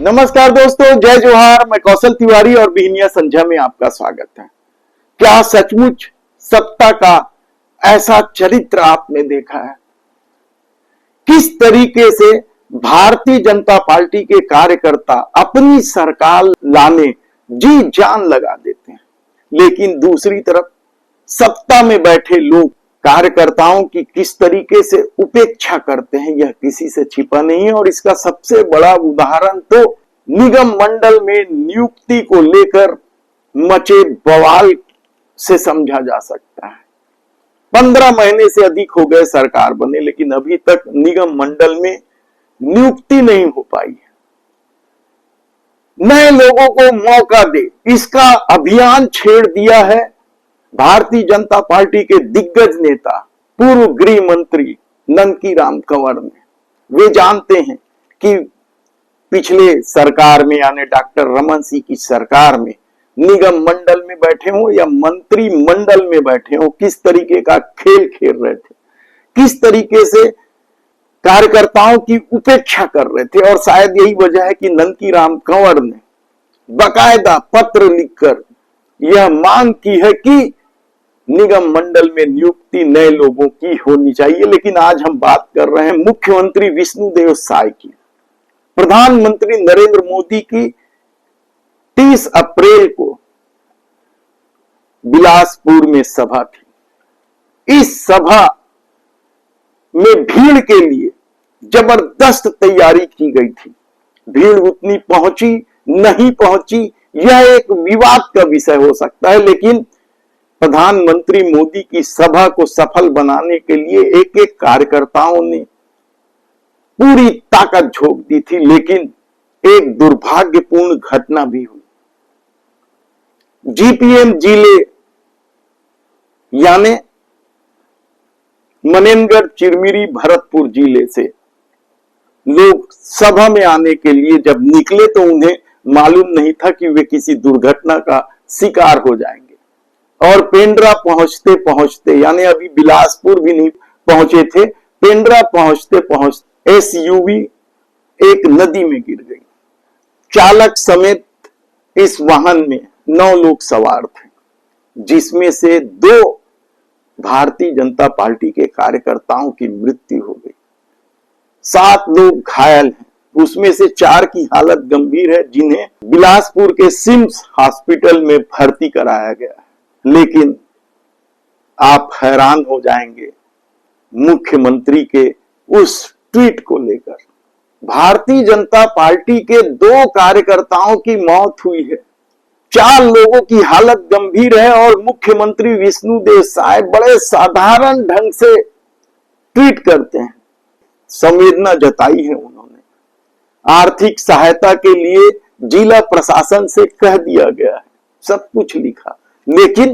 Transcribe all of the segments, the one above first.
नमस्कार दोस्तों, जय जोहार। मैं कौशल तिवारी और बिहनिया संध्या में आपका स्वागत है। क्या सचमुच सत्ता का ऐसा चरित्र आपने देखा है? किस तरीके से भारतीय जनता पार्टी के कार्यकर्ता अपनी सरकार लाने जी जान लगा देते हैं, लेकिन दूसरी तरफ सत्ता में बैठे लोग कार्यकर्ताओं की किस तरीके से उपेक्षा करते हैं, यह किसी से छिपा नहीं है। और इसका सबसे बड़ा उदाहरण तो निगम मंडल में नियुक्ति को लेकर मचे बवाल से समझा जा सकता है। 15 महीने से अधिक हो गए सरकार बने, लेकिन अभी तक निगम मंडल में नियुक्ति नहीं हो पाई है। नए लोगों को मौका दे, इसका अभियान छेड़ दिया है भारतीय जनता पार्टी के दिग्गज नेता पूर्व गृह मंत्री नंदकीराम कंवर ने। वे जानते हैं कि पिछले सरकार में यानी डॉक्टर रमन सिंह की सरकार में निगम मंडल में बैठे हो या मंत्री मंडल में बैठे हो, किस तरीके का खेल खेल रहे थे, किस तरीके से कार्यकर्ताओं की उपेक्षा कर रहे थे। और शायद यही वजह है कि नंदकीराम कंवर ने बाकायदा पत्र लिखकर यह मांग की है कि निगम मंडल में नियुक्ति नए लोगों की होनी चाहिए। लेकिन आज हम बात कर रहे हैं मुख्यमंत्री विष्णुदेव साय की। प्रधानमंत्री नरेंद्र मोदी की 30 अप्रैल को बिलासपुर में सभा थी। इस सभा में भीड़ के लिए जबरदस्त तैयारी की गई थी। भीड़ उतनी पहुंची नहीं पहुंची, यह एक विवाद का विषय हो सकता है, लेकिन प्रधानमंत्री मोदी की सभा को सफल बनाने के लिए एक एक कार्यकर्ताओं ने पूरी ताकत झोंक दी थी। लेकिन एक दुर्भाग्यपूर्ण घटना भी हुई। जीपीएम जिले यानी मनेनगढ़, चिरमिरी, भरतपुर जिले से लोग सभा में आने के लिए जब निकले तो उन्हें मालूम नहीं था कि वे किसी दुर्घटना का शिकार हो जाएंगे। और पेंड्रा पहुंचते पहुंचते, यानी अभी बिलासपुर भी नहीं पहुंचे थे, पेंड्रा पहुंचते पहुंचते एसयूवी एक नदी में गिर गई। चालक समेत इस वाहन में 9 लोग सवार थे, जिसमें से 2 भारतीय जनता पार्टी के कार्यकर्ताओं की मृत्यु हो गई। 7 लोग घायल हैं, उसमें से 4 की हालत गंभीर है, जिन्हें बिलासपुर के सिम्स हॉस्पिटल में भर्ती कराया गया है। लेकिन आप हैरान हो जाएंगे मुख्यमंत्री के उस ट्वीट को लेकर। भारतीय जनता पार्टी के 2 कार्यकर्ताओं की मौत हुई है, 4 लोगों की हालत गंभीर है, और मुख्यमंत्री विष्णुदेव साय बड़े साधारण ढंग से ट्वीट करते हैं। संवेदना जताई है उन्होंने। आर्थिक सहायता के लिए जिला प्रशासन से कह दिया गया है, सब कुछ लिखा, लेकिन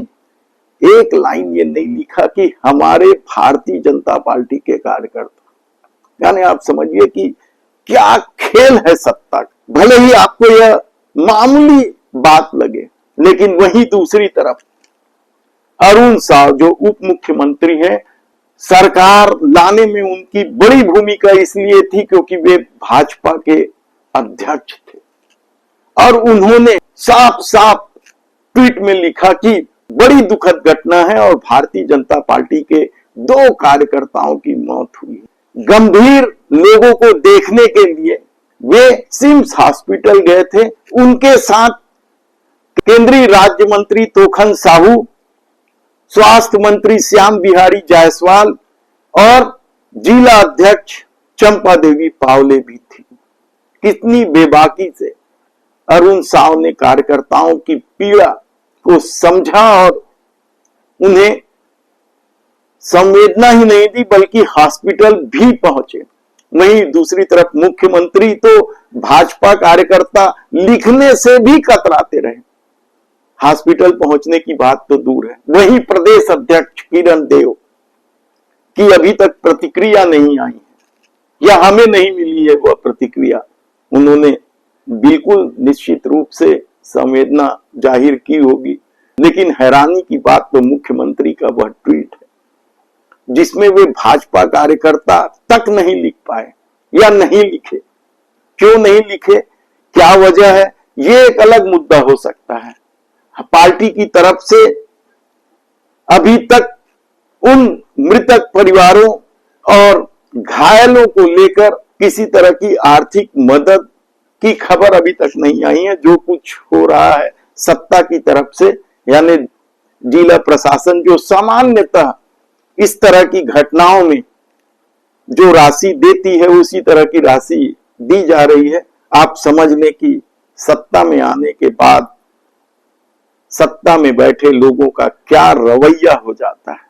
एक लाइन ये नहीं लिखा कि हमारे भारतीय जनता पार्टी के कार्यकर्ता। यानी आप समझिए कि क्या खेल है सत्ता का। भले ही आपको यह मामूली बात लगे, लेकिन वहीं दूसरी तरफ अरुण साव जो उप मुख्यमंत्री हैं, सरकार लाने में उनकी बड़ी भूमिका इसलिए थी क्योंकि वे भाजपा के अध्यक्ष थे। और उन्होंने साफ साफ ट्वीट में लिखा कि बड़ी दुखद घटना है और भारतीय जनता पार्टी के 2 कार्यकर्ताओं की मौत हुई है। गंभीर लोगों को देखने के लिए वे सिम्स हॉस्पिटल गए थे। उनके साथ केंद्रीय राज्य मंत्री तोखन साहू, स्वास्थ्य मंत्री श्याम बिहारी जायसवाल और जिला अध्यक्ष चंपा देवी पावले भी थी। कितनी बेबाकी से अरुण साव ने कार्यकर्ताओं की पीड़ा को समझा और उन्हें संवेदना ही नहीं दी, बल्कि हॉस्पिटल भी पहुंचे। वहीं दूसरी तरफ मुख्यमंत्री तो भाजपा कार्यकर्ता लिखने से भी कतराते रहे, हॉस्पिटल पहुंचने की बात तो दूर है। वहीं प्रदेश अध्यक्ष किरण देव की अभी तक प्रतिक्रिया नहीं आई है या हमें नहीं मिली है वह प्रतिक्रिया। उन्होंने बिल्कुल निश्चित रूप से संवेदना जाहिर की होगी, लेकिन हैरानी की बात तो मुख्यमंत्री का वह ट्वीट है जिसमें वे भाजपा कार्यकर्ता तक नहीं लिख पाए या नहीं लिखे। क्यों नहीं लिखे? क्या वजह है, ये एक अलग मुद्दा हो सकता है। पार्टी की तरफ से अभी तक उन मृतक परिवारों और घायलों को लेकर किसी तरह की आर्थिक मदद की खबर अभी तक नहीं आई है। जो कुछ हो रहा है सत्ता की तरफ से, यानी जिला प्रशासन जो सामान्यतः इस तरह की घटनाओं में जो राशि देती है उसी तरह की राशि दी जा रही है। आप समझ लें कि सत्ता में आने के बाद सत्ता में बैठे लोगों का क्या रवैया हो जाता है।